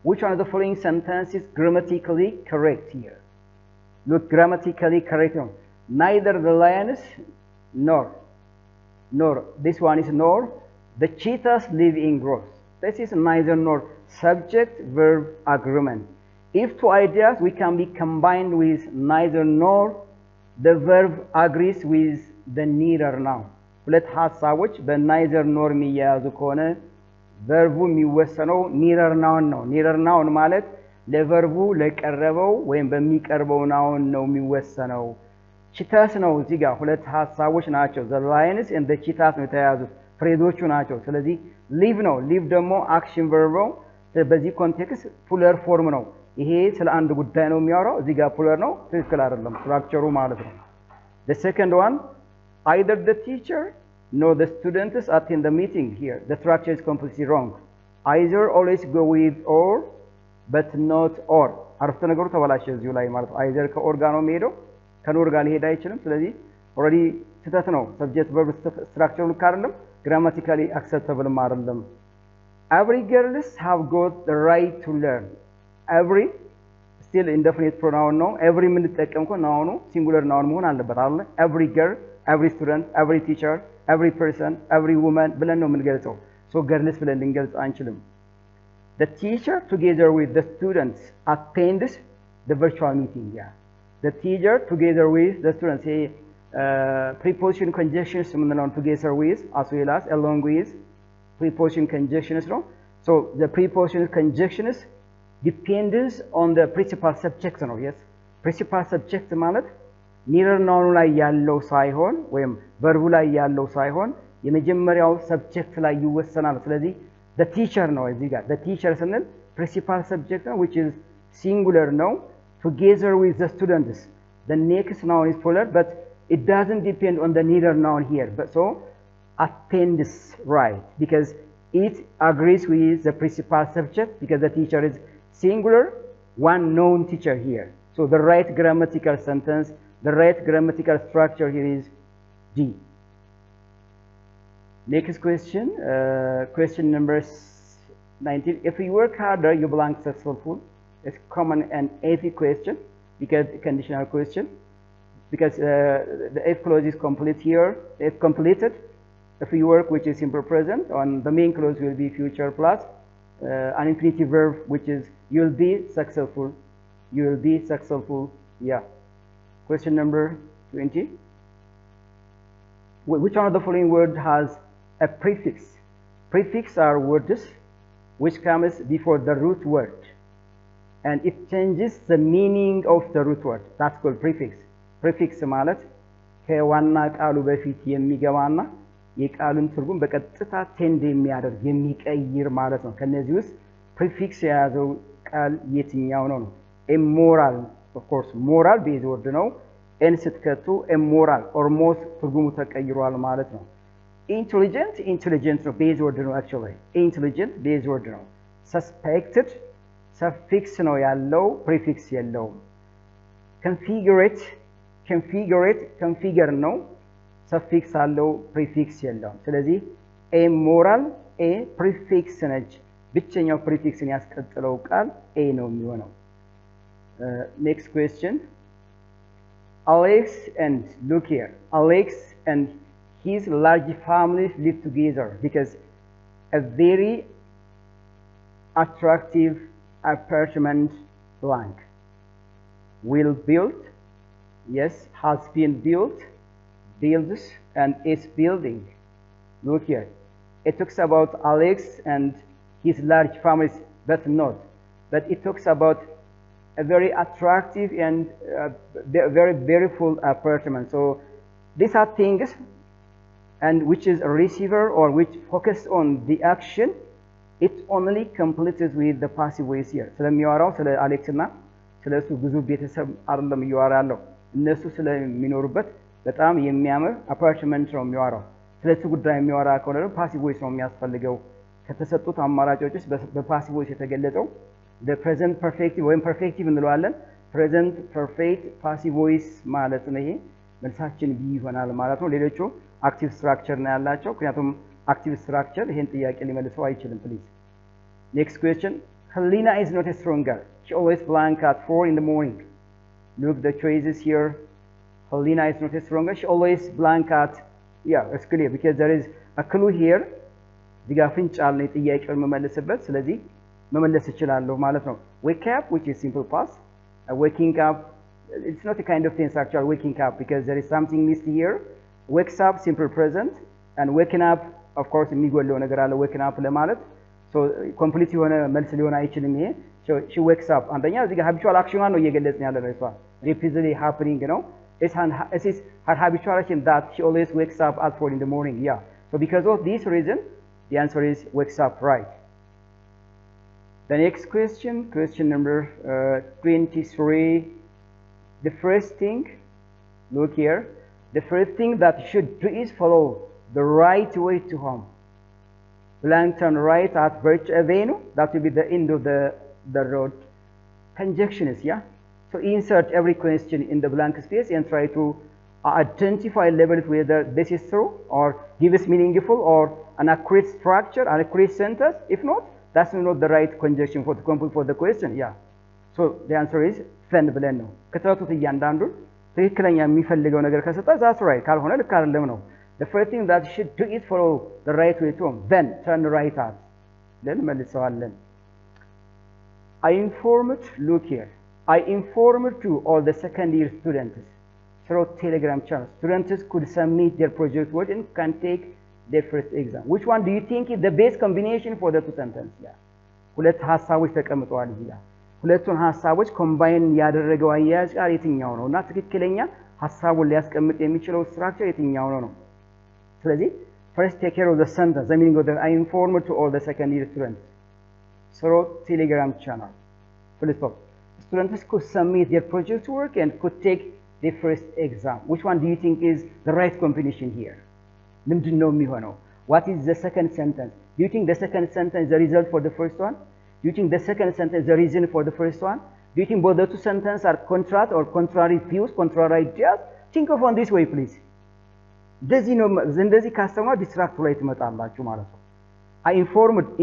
which one of the following sentences is grammatically correct here look grammatically correct no. Neither the lions nor this one is nor the cheetahs live in groves this is neither nor subject verb agreement if two ideas we can be combined with neither nor the verb agrees with the neither noun ሁለት ሐሳቦች በneither nor የሚያያዙ ከሆነ verbu የሚወሰነው neither noun ነው neither noun ማለት ለverbu ለቀረበው ወይም በሚቀርበው noun ነው የሚወሰነው cheetahs ነው እዚህ ጋር ሁለት ሐሳቦች ናቸው the lions and the cheetahs ነው የተያያዙት ፍሬዞቹ ናቸው ስለዚህ live ነው live ደግሞ action verb ነው በዚህ ኮንቴክስት ፉለር ፎርም ነው ይሄ ስለ አንድ ጉዳይ ነው የሚያወራው እዚህ ጋር ፑለር ነው ትክክል አይደለም ስትራክቸሩ ማለት ነው the second one either the teacher nor the students attend the meeting here the structure is completely wrong either always go with or but not or አረፍተ ነገሩ ተበላሸ እዚሁ ላይ ማለት ነው either ከኦር ጋር ነው የሚሄደው ከኖር ጋር ሊሄድ አይችልም ስለዚህ ኦሬዲ ስህተት ነው ሰብጀክት ቨርብ ስትራክቸሩ ልክ አይደለም grammatically acceptable አይደለም every girls have got the right to learn every still indefinite pronoun ነው every ምን ተጠቀምኩ ናውኑ ሲንጉለር ናውን መሆን አለበት አይደል every girl every student every teacher every person every woman ብለን ነው የምንገልጸው so girls ብለን ልንገልጽ አንችልም the teacher together with the students attends the virtual meeting yeah the teacher together with the students say preposition conjunctions ምንለው together with as well as along with preposition conjunctions ነው so the preposition conjunctions depends on the principal subject ነው yes principal subject ማለት nearer noun ላይ ያለው ሳይሆን ወይም verb ላይ ያለው ሳይሆን የመጀመሪያው subject ላይ ይወሰናል ስለዚህ the teacher ነው እዚህ ጋር the teacher ስንል principal subject ነው which is singular ነው together with the students the next noun is plural but it doesn't depend on the nearer noun here but so attends right because it agrees with the principal subject because the teacher is singular one known teacher here so the right grammatical sentence the right grammatical structure here is D next question question number 19 if you work harder you belong successful it's common and easy question because conditional question because the if clause is complete here if completed if you work which is simple present on the main clause will be future plus an infinitive verb which is you'll be successful yeah question number 20 which one of the following word has a prefix prefix are words which comes before the root word and it changes the meaning of the root word that's called prefix prefix ማለት ከዋና ቃሉ በፊት የሚገባና የቃሉን ትርጉም በቀጥታ ቴንድ የሚያደርግ የሚቀይር ማለት ነው ከነዚህ ውስጥ prefix የያዘው ቃል የትኛው ነው immoral of course moral ቤዝ ወርድ ነው n ስትከቱ immoral almost ትርጉሙ ተቀይሯል ማለት ነው intelligent ነው ቤዝ ወርድ ነው actually intelligent ቤዝ ወርድ ነው suspected suffix ነው ያለው prefix የለውም configure ነው suffix አለው prefix የለውም ስለዚህ immoral a prefix ነች ብቸኛው prefixን ያስቀጥለው ቃል a ነው የሚሆነው next question Alex and look here Alex and his large family live together because a very attractive apartment blank will build yes has been built builds and is building look here it talks about Alex and his large families but it talks about a very attractive and very beautiful apartment so these are things and which is a receiver or which focus on the action it only completes with the passive voice here ስለሚያወራው ስለ አሌክስ እና ስለሱ ብዙ ቤተሰብ አይደለም ይያወራለው እነሱ ስለሚኖሩበት በጣም የሚያምር አፓርትመንት ነው የሚያወራው ስለሱ ጉዳይ የሚያወራ ከሆነ ፓሲቭ ቮይስ ነው የሚያስፈልገው ከተሰጡት አማራጮች ውስጥ በፓሲቭ ቮይስ የተገለጸው the present perfective ወይም perfective እንለዋለን present perfect passive voice ማለት ነው ይሄ መልሳችን ቢ ይሆናል ማለት ነው ሌሎቹ active structure ነው ያላቸው ምክንያቱም active structure ይሄን ጥያቄ ሊመልሰው አይችልም please next question Helena is not a strong girl she always blank at 4 in the morning look the choices here Helena is not a strong girl she always blank at yeah it's clear because there is a clue here ዲጋፍን ጫል ነው ጥያቄውን መመለስበት ስለዚህ መመለስ ይችላልው ማለት ነው wake up which is simple past waking up it's not a kind of tense actually waking up because there is something missed here wakes up simple present and waking up of course የሚጎለው ነገር አለ waking up ለማለት so complete የሆነ መልስ ሊሆን አይችልም ይሄ she wakes up አንደኛ እዚህ ጋር habitual action ነው እየገለጽን ያለ ነው እሷ repeatedly happening ነው it is her habitual action that she always wakes up at 4 in the morning yeah so because of this reason the answer is wakes up right The next question, question number 23. The first thing, look here, the first thing that you should do is follow the right way to home. Blank turn right at Birch Avenue, that will be the end of the road. Conjunction is, yeah? So insert every question in the blank space and try to identify level whether this is true or give us meaningful or an accurate structure, an accurate sentence. If not, that's not the right conjunction for the question. Yeah. So the answer is then ብለን ነው ከተረቱት እያንዳንዱ ትክክለኛ የሚፈልገው ነገር ከሰጣ that's right ካልሆነ ልክ አይደለም ነው the first thing that you should do is follow the right way to home then turn right at then መልሰዋለን I informed look here I informed to all the second year students through Telegram channel students could submit their project work and can take their first exam. Which one do you think is the best combination for the two sentences? Yeah. ሁለት ሐሳቦች ተቀምጠዋል እዚህ ጋር ሁለቱን ሐሳቦች ኮምባይን ያደረገው አያያዝ ጋር የትኛው ነው እና ትክክለኛ ሐሳቡን ሊያስቀምጥ የሚችለው ስትራክቸር የትኛው ነው? ስለዚህ first take care of the sentence the meaning of the I informed to all the second year students through Telegram channel. Full stop. Students could submit their project work and could take their first exam. Which one do you think is the right combination here? What is the second sentence? Do you think the second sentence is the result for the first one? Do you think the second sentence is the reason for the first one? Do you think both the two sentences are contrast or contrary views, contrary ideas? Think of on this way, please. እንደዚህ ካስተማር ዲስትራክት ላይ ትመጣላችሁ ማለት ነው አይ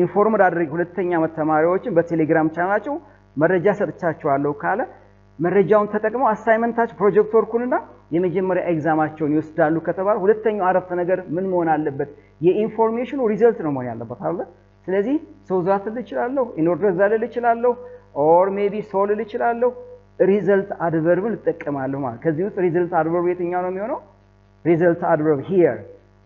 ኢንፎርምድ አድርግ ሁለተኛ ዓመት ተማሪዎችን በቴሌግራም ቻናላቸው መረጃ ሰጥቻቸዋለሁ ካለ መረጃውን ተጠቅመው አሳይመንታቸው ፕሮጀክት ወርኩንና የመጀመሪያ ኤግዛማቸውን ይወስዳሉ ከተባለ ሁለተኛው አረፍተ ነገር ምን መሆን አለበት የኢንፎርሜሽኑ ሪዘልት ነው መሆን ያለበት አይደል ስለዚህ ሶዛት ልችላለሁ ኢንኦርደር ዛለ ልችላለሁ ኦር ሜቢ ሶል ልችላለሁ ሪዘልት አድቨርብ ልጠቀማለሁ ማለት ከዚህ ውስጥ ሪዘልት አድቨርብ የትኛው ነው የሚሆነው result adverb here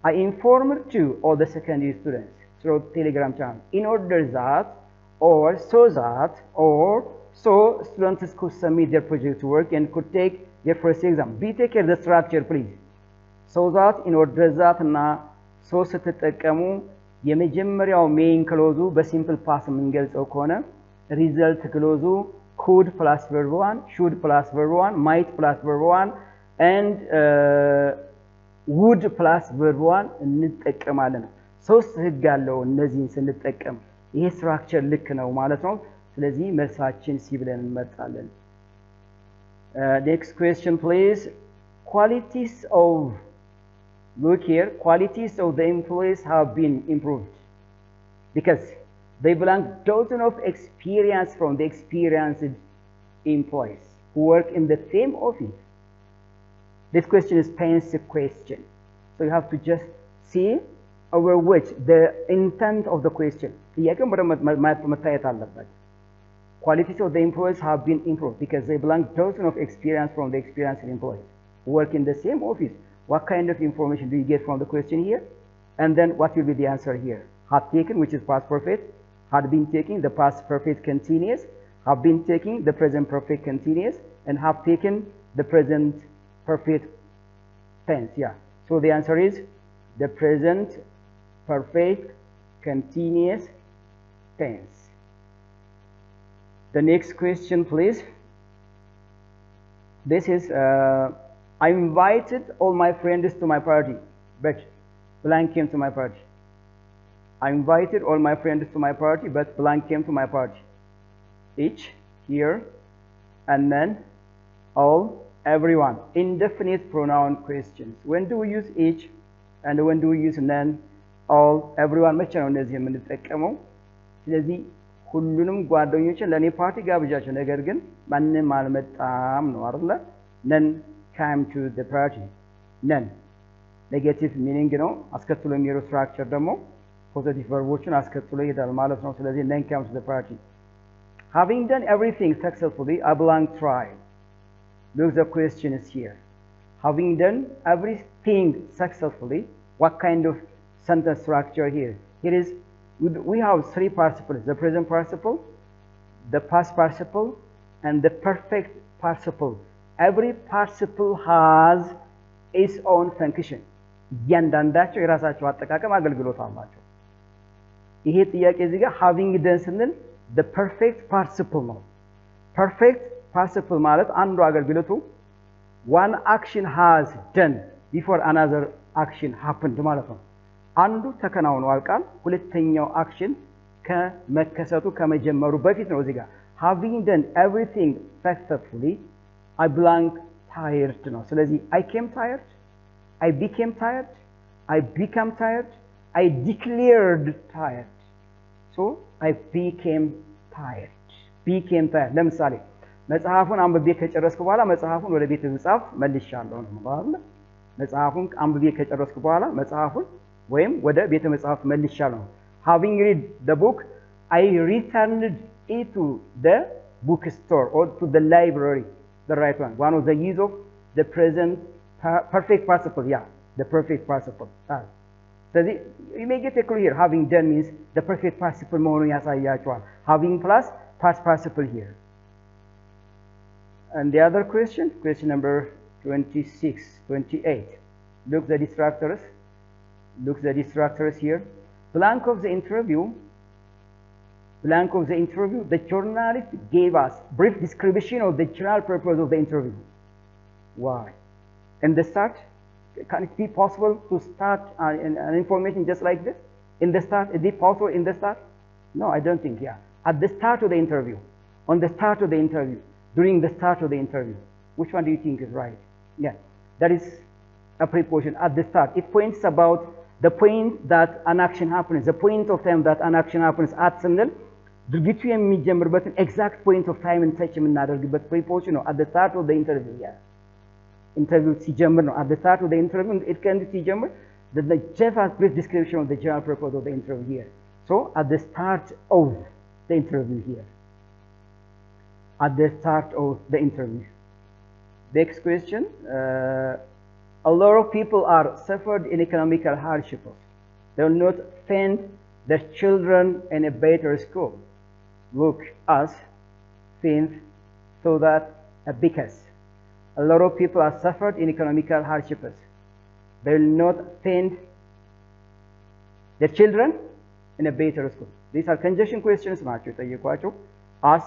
I informed to all the second year students through Telegram channel in order that or so that or so students could submit their project work and could take their first exam be take care of the structure please so that in order that na so ስትጠቀሙ የመጀመሪያው main clause በsimple past የምንገልጸው ከሆነ result clause could plus verb 1 should plus verb 1 might plus verb 1 and would plus verb 1 እንጠቀማለን ሶስት ህግ አለው እነዚህን ስንጠቀም ይሄ ስትራክቸር ልክ ነው ማለት ነው ስለዚህ መልሳችን ሲ ብለን እንመጣለን next question please qualities of look here qualities of the employees have been improved because they belong dozen of experience from the experienced employees who work in the same office. This question is pensive question. So you have to just see over which the intent of the question. Qualities of the employees have been improved because they belong dozen of experience from the experienced employees who work in the same office. What kind of information do you get from the question here? And then what will be the answer here? Have taken, which is past perfect. Had been taking, the past perfect continuous. Have been taking, the present perfect continuous. And have taken, the present perfect tense. Yeah. So the answer is the present perfect continuous tense. The next question, please. This is I invited all my friends to my party, but blank came to my party. I invited all my friends to my party, but blank came to my party. Each, here, and then all, everyone. Indefinite pronoun questions. When do we use each and when do we use none? All, everyone መቼ ነው እንደዚህ የምንጠቀመው ስለዚህ ሁሉንም ጓደኞችን ለኔ ፓርቲ ጋብዣቸው ነገር ግን ማንንም አልመጣም ነው አይደል none came to the party none negative meaning ነው አስከትሎ የሚሄደው ስትራክቸር ደግሞ ፖዚቲቭ ቨርቦችን አስከትሎ ይሄዳል ማለት ነው ስለዚህ none came to the party having done everything successfully a blank tried. Look, the question is here. Having done everything successfully, what kind of sentence structure here? Here is, we have three participles, the present participle, the past participle, and the perfect participle. Every participle has its own function. እያንዳንዳቸው የራሳቸው አጠቃቀም አገልግሎት አላቸው ይሄ ጥያቄ እዚህ ጋር having done ስንል the perfect participle ነው። perfect participle ማለት አንዱ አገልግሎቱ one action has done before another action happened ማለት ነው። አንዱ ተከናውኗል ቃል ሁለተኛው አክሽን ከመከሰቱ ከመጀመሩ በፊት ነው። እዚህ ጋር having done everything successfully I blank tired ነው። ስለዚህ I came tired, I became tired, I become tired, I declared tired. So I became tired. became tired. ለምሳሌ መጽሐፉን አንብቤ ከጨረስኩ በኋላ መጽሐፉን ወደ ቤተ መጻሕፍት መልሻለሁ ነው ማለት ነው። መጽሐፉን አንብቤ ከጨረስኩ በኋላ መጽሐፉን ወይም ወደ ቤተ መጻሕፍት መልሻለሁ። having read the book I returned it to the bookstore or to the library. The right one of the use of the present perfect participle. Yeah, the perfect participle. So you may get a clue here. Having done means the perfect participle መሆኑን ያሳያቸዋል. having plus past participle here. And the other question number 28. Look the distractors here. Blank of the interview, the journalist gave us brief description of the general purpose of the interview. Why? In the start, can it be possible to start an information just like this? In the start, is it possible in the start? No, I don't think, yeah. At the start of the interview, on the start of the interview, during the start of the interview. Which one do you think is right? Yeah, that is a preposition at the start. It points about the point that an action happens, the point of time that an action happens at ስንል ድርጊቱ የሚጀምርበትን exact point of time touch የምናደርግበት preposition ነው at the start of the interview. Yeah, interview ሲጀምር ነው at the start of the interview. It can be ሲጀምር the Jeff has brief description of the general purpose of the interview here. So at the start of the interview here. At the start of the interview. Next question. A lot of people are suffered in economical hardships. They will not send their children in a better school. Look, us, since, so that, because. A lot of people are suffered in economical hardships. They will not send their children in a better school. These are conjunction questions. As,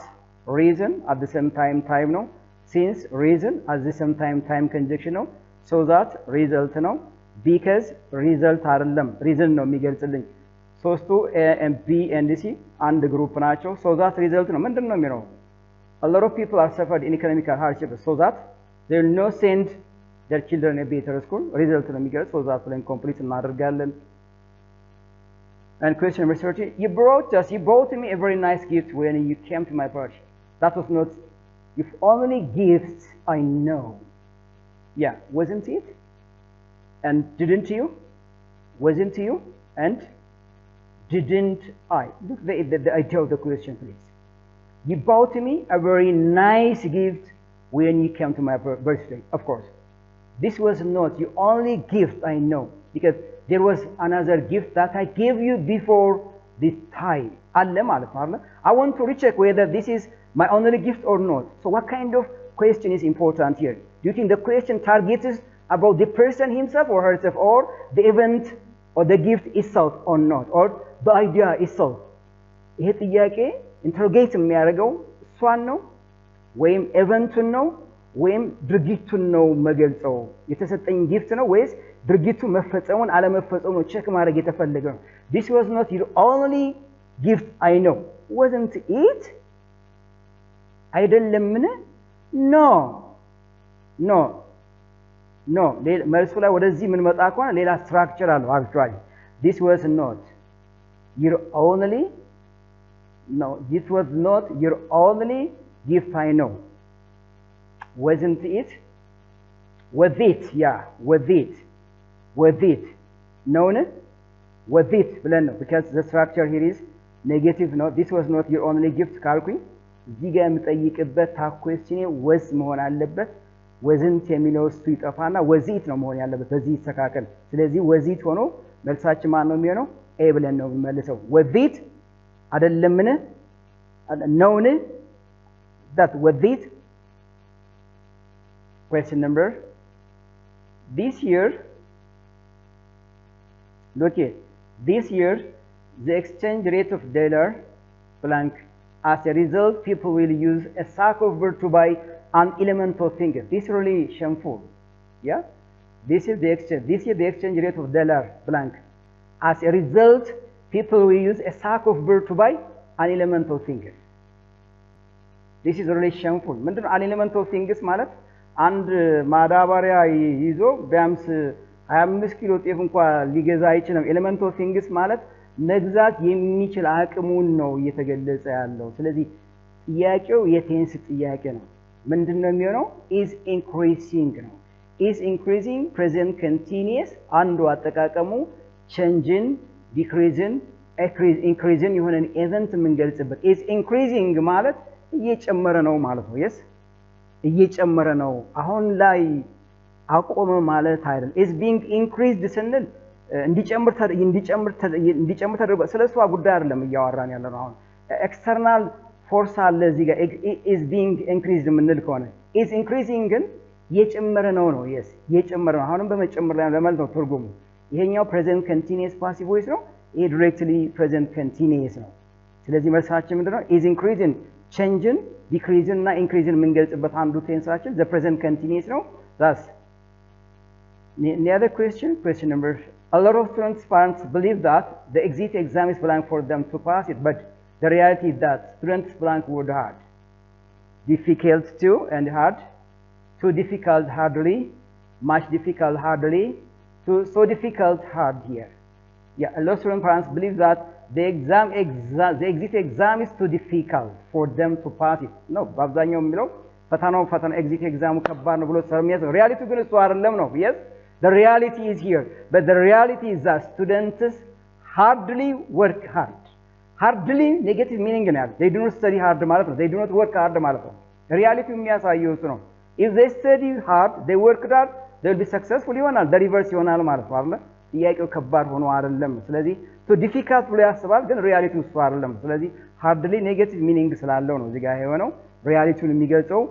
reason, at the same time, time no. Since, reason, at the same time, time conjunction no. So that, result no. Because, result አይደለም reason ነው የሚገልጽልኝ ሶስቱ A and B and C አንድ ግሩፕ ናቸው so that result ነው ምንድነው የሚለው a lot of people are suffered in economical hardship so that they will not send their children a better school result ነው የሚገልጽ so that ብለን ኮምፕሊት እናደርጋለን and question number 30 you brought me a very nice gift when you came to my party that was not if only gifts I know. Yeah, wasn't it? And didn't you? Wasn't you? And didn't I? Look the idea of the question, please. You bought me a very nice gift when you came to my birthday. Of course. This was not the only gift I know. Because there was another gift that I gave you before this time. I want to recheck whether this is my only gift or not. So what kind of question is important here? Do you think the question targets about the person himself or herself or the event or the gift itself or not or the idea itself? ይሄ ጥያቄ ኢንተሮጌት የሚያደርገው እሷን ነው ወይም ኢቨንቱን ነው ወይም ድርጊቱን ነው መገልጸው የተሰጠኝ ጊፍት ነው ወይስ ድርጊቱ መፈጸሙን አለመፈጸሙን ቼክ ማድረግ የተፈለገ ነው This was not your only gift I know. Wasn't it? አይደለምን? No. መልሱ ላይ ወደዚህ ምን መጣ ከሆነ ሌላ ስትራክቸር አለው actually. This was not your only this was not your only gift I know. Wasn't it? Was it? Yeah, was it? No, was it? Because the structure here is negative. No, this was not your only gift ካልኩኝ እዚህ ጋር የምጠይቅበት ታኩዌስቲኔ was መሆን አለበት wasn't የሚለው እሱ ይጠፋና was it ነው መሆን ያለበት በዚህ ይስተካከል ስለዚህ was it ሆኖ መልሳችን ማን ነው የሚሆነው A ብለን ነው የምንመልሰው was it አይደለምን ነውን that was it question number this year look here this year the exchange rate of dollar blank As a result, people will use a sack of bread to buy an elemental thing. This is really shameful. Yeah? This is the exchange rate of dollar blank. As a result, people will use a sack of bread to buy an elemental thing. This is really shameful. ምንድነው an elemental things ማለት አንድ ማዳበሪያ ይዞ ቢያንስ 25 ኪሎ ጤፍ እንኳን ሊገዛ አይችልም። elemental things ማለት መግዛት የሚችል አቅሙን ነው እየተገለጸ ያለው። ስለዚህ ጥያቄው የቴንስ ጥያቄ ነው። ምንድነው የሚሆነው? is increasing ነው። is increasing present continuous አንዱ አጠቃቀሙ changing decreasing increasing የሆነን event የምንገልጽበት is increasing ማለት እየጨመረ ነው ማለት ነው። yes እየጨመረ ነው አሁን ላይ አቆመ ማለት አይደለም። is being increased ስንል እንዲጨምር ተደርጎ ስለሷ ጉዳይ አይደለም እያወራን ያለው አሁን external force አለ እዚህ ጋር is being increased ምንል ከሆነ is increasing ግን እየጨመረ ነው ነው yes እየጨመረ ነው አሁንም በመጨመር ላይ ለማለት ነው ትርጉሙ። ይሄኛው present continuous passive voice ነው። ይሄ directly present continuous ነው። ስለዚህ መልሳችን ምንድነው? is increasing changing decreasing እና increasing የምንገልጽበት አንዱ ቴንሳችን the present continuous ነው። thus the other question number a lot of students parents believe that the exit exam is blank for them to pass it, but the reality is that students blank word hard, difficult too and hard, too difficult hardly, much difficult hardly, too so difficult hard here. Yeah, a lot of student parents believe that the exit exam is too difficult for them to pass it. No, በአብዛኛው የሚለው ፈተናው exit exam ከባድ ነው ብሎ ስለሚያስ reality ግን እሱ አይደለም ነው። yes the reality is here, but the reality is that students hardly work hard. hardly negative meaning ነው ያለው። they do not study hard ማለት ነው። they do not work hard ማለት ነው። reality የሚያሳየው እሱ ነው። if they study hard they work hard they will be successful ይሆናል። the reverse ይሆናል ማለት ነው አይደል? ጥያቄው ከባድ ሆኖ አይደለም። ስለዚህ to difficult ብሎ ያስባል ግን reality እሱ አይደለም። ስለዚህ hardly negative meaning ስላለው ነው እዚህ ጋር የሆነው realityውን የሚገልጸው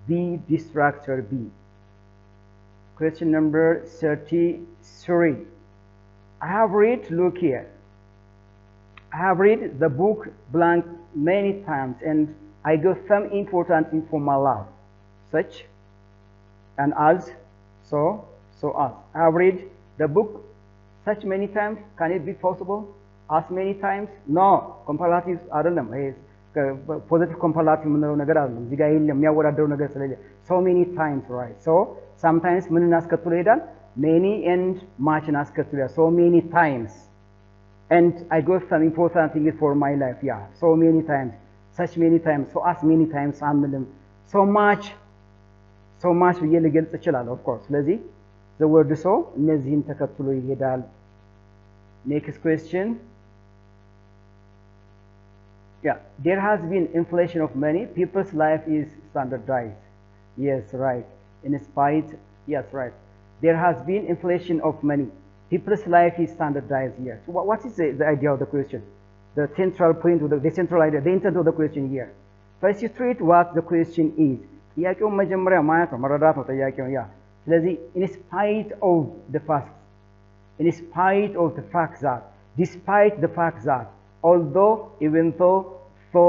B distractor B. Question number 33. I have read, look here. I have read the book blank many times and I got some important info my life, such and as, so as. I have read the book such many times. Can it be possible? As many times? No. Comparative አይደለም። positive comparative ምንለው ነገር አይደለም። እዚህ ጋር የለም የሚያወዳደሩ ነገር ስለሌለ so many times, right? so sometimes ምንን አስከትሎ ይሄዳል? many and much አስከትሎ ይሄዳል። so many times and I got some important things for my life. yeah, so many times, such many times, so as many times አንልም። so much ብዬ ልገልጽ እችላለሁ of course። ስለዚህ the word so እነዚህን ተከትሎ ይሄዳል። next question. Yeah, there has been inflation of money. People's life is standardized. Yes, right. In spite, yes, right. There has been inflation of money. People's life is standardized here. So what is the idea of the question? The central point of the central idea, the intent of the question here. First, you treat what the question is. ጥያቄው መጀመሪያ ማየት ነው መረዳት ነው ጥያቄው ያ ስለዚህ in spite of the fact that despite the fact that although even though so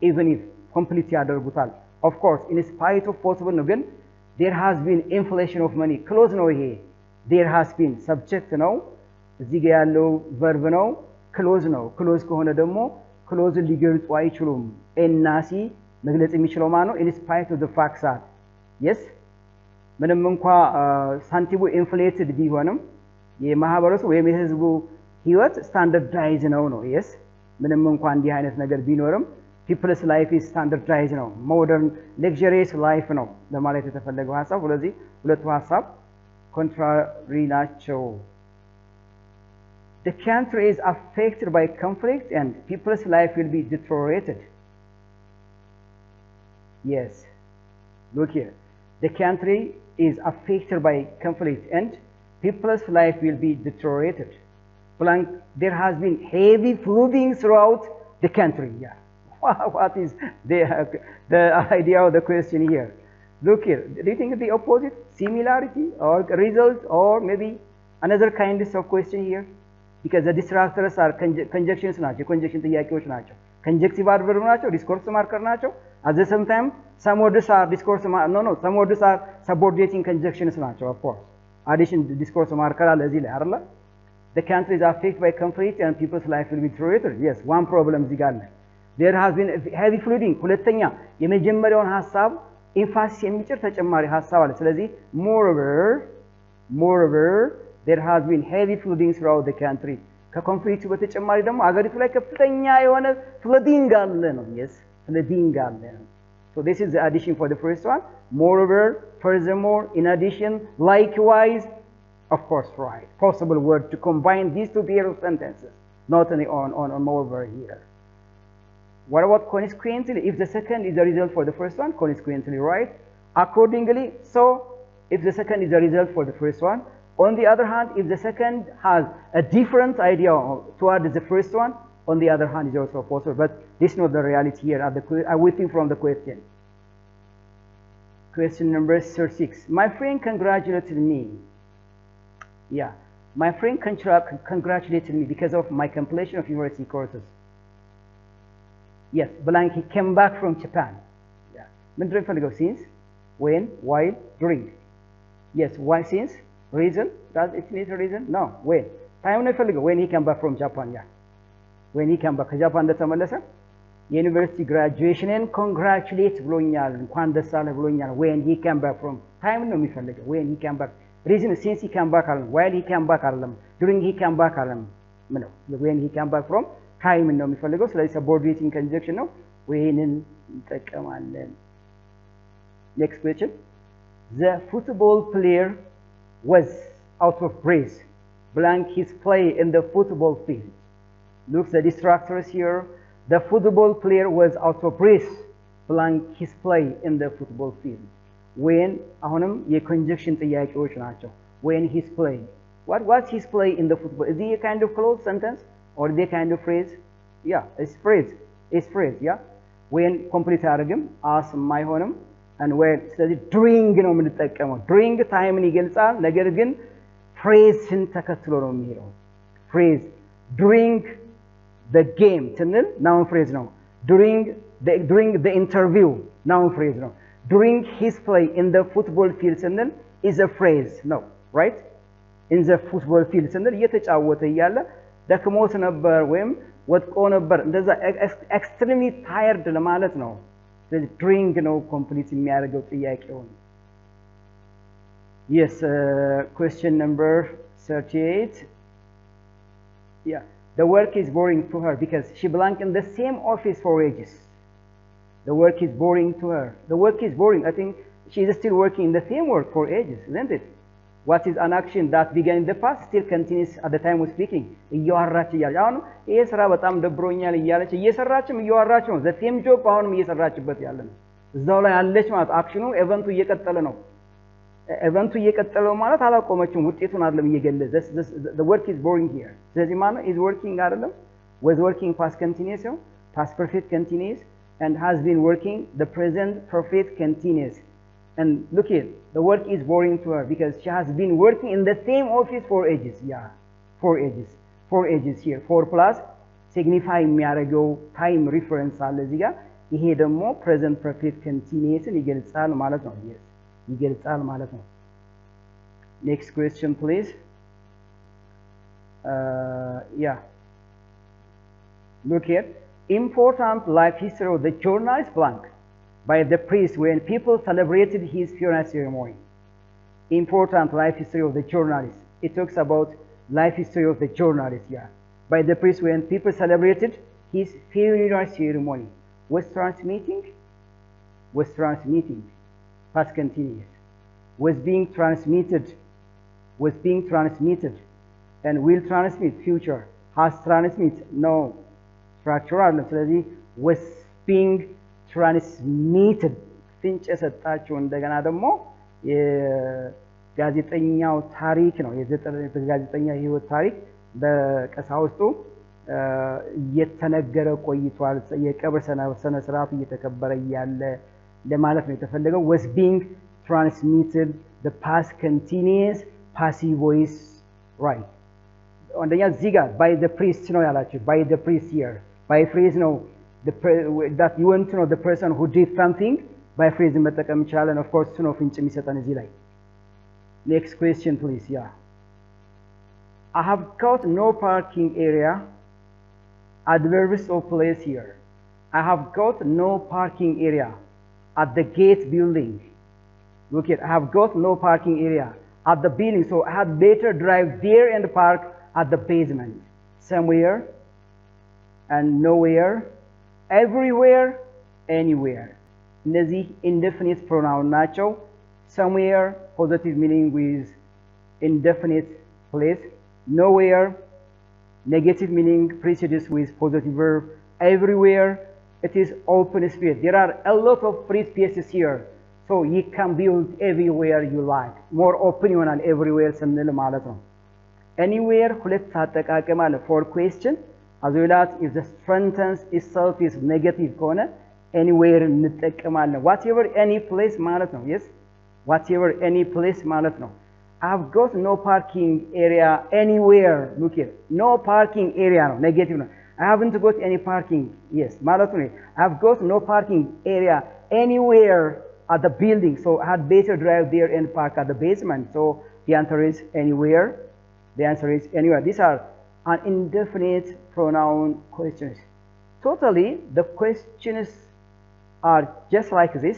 even if complete ያደርጉታል of course in spite of possible ነው ግን there has been inflation of money close ነው ይሄ there has been subject ነው እዚህ ጋር ያለው verb ነው close ነው close ከሆነ ደግሞ close ሊገልጹ አይችሉም እና ሲ መግለጽ የሚችለው ማለት ነው in spite of the fact that yes ምንም እንኳን ሳንቲሙ ኢንፍሌትድ ቢሆንም የማህበረሰቡ ወይም የህዝቡ ህይወት ስታንዳርዳይዝ ነው yes ምንም እንኳን እንዲህ አይነት ነገር ቢኖርም people's life is standardized ነው modern luxurious life ነው ለማለት የተፈለገው ሐሳብ ስለዚህ ሁለቱ ሐሳብ contrary ናቸው the country is affected by conflict and people's life will be deteriorated yes look here the country is affected by conflict and people's life will be deteriorated blank there has been heavy flooding throughout the country yeah what is the idea of the question here look here do you think the opposite similarity or result or maybe another kind of question here because the distractors are conjunctions ናቸው conjunction ጥያቄዎች ናቸው conjunctive adverb ናቸው discourse marker ናቸው at the same time some words are discourse no some words are subordinating conjunctions ናቸው of course addition discourse marker አለ እዚህ ላይ አይደለ the country is affected by conflict and people's life will be threatened yes one problem እዚህ ጋር አለ there has been heavy flooding ሁለተኛ የመጀመሪያውን ሐሳብ emphasis የሚጭር ተጨማሪ ሐሳብ አለ ስለዚህ moreover there has been heavy flooding throughout the country ከኮንፍሊክቱ በተጨማሪ ደግሞ አገሪቱ ላይ ከፍተኛ የሆነ flooding አለ ነው yes flooding አለ so this is the addition for the first one moreover furthermore in addition likewise of course right possible word to combine these two pairs of sentences not only on moreover here what about consequently if the second is the result for the first one consequently right accordingly so if the second is the result for the first one on the other hand if the second has a different idea towards the first one on the other hand is also possible but this is not the reality here I'm waiting from the question number 36 my friend congratulated me yeah my friend congratulated me because of my completion of university courses yes blank he came back from Japan yeah ምንድን ነው የሚፈልገው since when while during yes why since reason does it need a reason no when time ነው የሚፈልገው when he came back from Japan yeah when he came back ከጃፓን እንደተመለሰ የዩኒቨርሲቲ graduation congratulate ብሎኛል እንኳን ደስ አለ ብሎኛል when he came back from time ነው የሚፈልገው when he came back reason since he came back አለም while he came back አለም during he came back አለም ነው when he came back from time ነው የሚፈልገው ስለዚህ subordinating conjunction ነው ወይንን እንጠቀማለን next question the football player was out of breath blank his play in the football field look the distractors here the football player was out of breath blank his play in the football field when አሁንም የconjunction ጥያቄዎች ናቸው when he's playing what's his play in the football is he a kind of close sentence or the kind of phrase yeah it's phrase yeah when complete አድርግም as ማይሆንም and when ስለዚህ during ነው የምንጠቀመው during time ይገልጻል ነገር ግን phrase-ን ተከትሎ ነው የሚሄደው phrase during the game ስንል noun phrase ነው during the interview noun phrase ነው during his play in the football field ስንል is a phrase no right in the football field ስንል እየተጫወተ እያለ ደክሞት ነበር ወይም ወድቆ ነበር እንደዛ extremely tired ለማለት ነው ስለዚህ during ነው complete የሚያደርገው ጥያቄውን yes question number 38 yeah the work is boring to her because she belonged in the same office for ages the work is boring to her the work is boring I think she is still working in the same work for ages isn't it what is an action that began in the past still continues at the time of speaking እያወራች እያለች አሁን ይሄ ስራ በጣም ደብሮኛል እያለች እየሰራችም እያወራች ነው the same job አሁንም እየሰራችበት ያለ ነው እዛው ላይ አለች ማለት አክሽኑ ኢቨንቱ እየቀጠለ ነው ኢቨንቱ እየቀጠለው ማለት አላቆመችም ውጤቱን አይደለም እየገለጸ the work is boring here ስለዚህ ማለት is working አይደለም was working past continuous ነው past perfect continuous and has been working the present perfect continuous and look here the work is boring to her because she has been working in the same office for ages yeah for ages here 4 plus signify የሚያደርገው time reference አለ እዚህ ጋር ይሄ ደግሞ present perfect continuous ይገልጻል ማለት ነው yes ይገልጻል ማለት ነው next question please yeah look here important life history of the journalist blank by the priest when people celebrated his funeral ceremony important life history of the journalist it talks about life history of the journalist yeah by the priest when people celebrated his funeral ceremony was transmitting past continuous was being transmitted and will transmit future has transmit no structural ስለዚህ was being transmitted ፍንጭ የሰጣቸው እንደገና ደግሞ የጋዜጠኛው ታሪክ ነው የጋዜጠኛ ህይወት ታሪክ በቀሳውስቱ እየተነገረ ቆይቷል የቀብር ሰነ ስርዓቱ እየተከበረ ያለ ለማለት ነው የተፈለገው was being transmitted the past continuous passive voice right አንደኛ እዚህ ጋር by the priest ነው ያላችሁ by the priest here by phrase ነው that you want to know the person who did something by phrasing መጠቀም ይቻላል። of course ነው ፍንጭ የሚሰጠን እዚህ ላይ። next question please. yeah, I have got no parking area. Adverbs of place here. I have got no parking area at the gate building. Look at, I have got no parking area at the building, so I had better drive there and park at the basement. Somewhere and nowhere, everywhere, anywhere. እነዚህ indefinite pronoun ናቸው። somewhere positive meaning with indefinite place, nowhere negative meaning preceded with positive verb, everywhere it is open space. There are a lot of free spaces here, so you can build everywhere you like. more open ይሆናል everywhere ስንል ማለት ነው። anywhere ሁለት አጠቃቀም አለ for question as well as if the sentence itself is negative ከሆነ anywhere እንጠቀማለን። whatever any place ማለት ነው። yes, whatever any place ማለት ነው። I've got no parking area anywhere. Look here, no parking area ነው negative ነው። I haven't got any parking. yes ማለት ነው። I've got no parking area anywhere at the building, so I had better drive there and park at the basement. So the answer is anywhere. The answer is anywhere. These are an indefinite pronoun questions. Totally, the questions are just like this.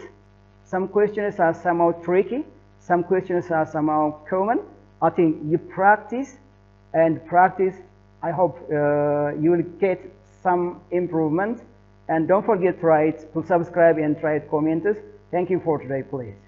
Some questions are somehow tricky, some questions are somehow common. I think you practice and practice. I hope you will get some improvement. And don't forget to subscribe and comment. Thank you for today, please.